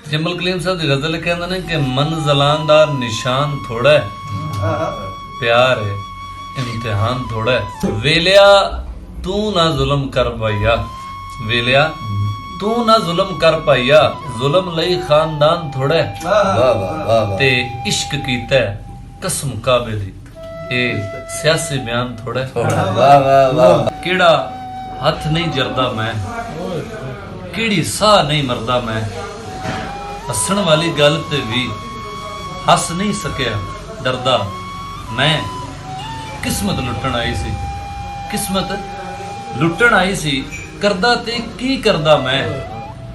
जमल कलीम साहब की गजल कहते ने कि मंजिलां दा निशान थोड़ा है, प्यार है इम्तिहान थोड़ा है। वेलिया तू ना जुल्म कर पाइया, वेलिया तू ना जुल्म कर पाइया, जुल्म लई खानदान थोड़ा है। वाह वाह वाह ते इश्क कीता है कसम काबे दी, ए सियासी बयान थोड़ा है। वाह वाह वाह केड़ा हथ नहीं जरदा मैं, केड़ी साह नहीं मरदा मैं, हसण वाली गल ते भी हस नहीं सकिया डरदा मैं। किस्मत लुटण आई सी, किस्मत लुटण आई सी, करदा ते की करदा मैं।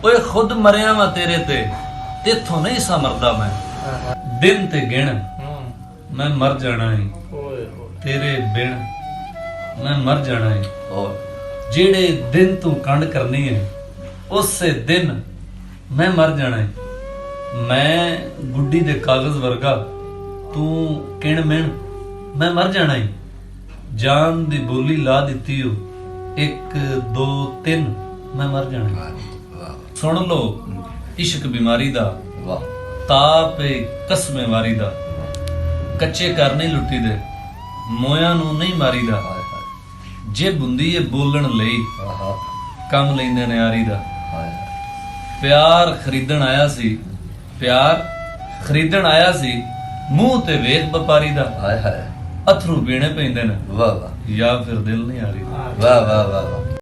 ओए खुद मरिया वा तेरे ते, तेथों नहीं सा मरदा मैं। दिन ते गिण मैं मर जाना है, तेरे बिन मैं मर जाना है। और जेड़े दिन तू कंड करनी है उसे दिन मैं मर जाना है। मैं गुड्डी दे कागज वर्गा, तू किण मिण मैं मर जाना है। जान दी बोली ला दिती हो, एक दो तीन मैं मर जाना है। सुन लो इश्क बीमारी दा, वाह ताप ए कसमे वारी दा। कच्चे घर नहीं लुटी दे, मोया नू नहीं मारी दा। हाय हाय जे बुंदी ए बोलण लई, आहा ਕੰਮ ਲੈਂਦੇ ਨੇ ਯਾਰੀ ਦਾ। हाय ਪਿਆਰ ਖਰੀਦਣ ਆਇਆ ਸੀ, ਪਿਆਰ ਖਰੀਦਣ ਆਇਆ ਸੀ, ਮੂੰਹ ਤੇ ਵੇਖ ਵਪਾਰੀ ਦਾ। हाय हाय ਅਥਰੂ ਪੀਣੇ ਪੈਂਦੇ ਨੇ वाह वाह ਜਾਂ ਫਿਰ ਦਿਲ ਨਹੀਂ ਆ ਰਹੀ। वाह वाह वाह वाह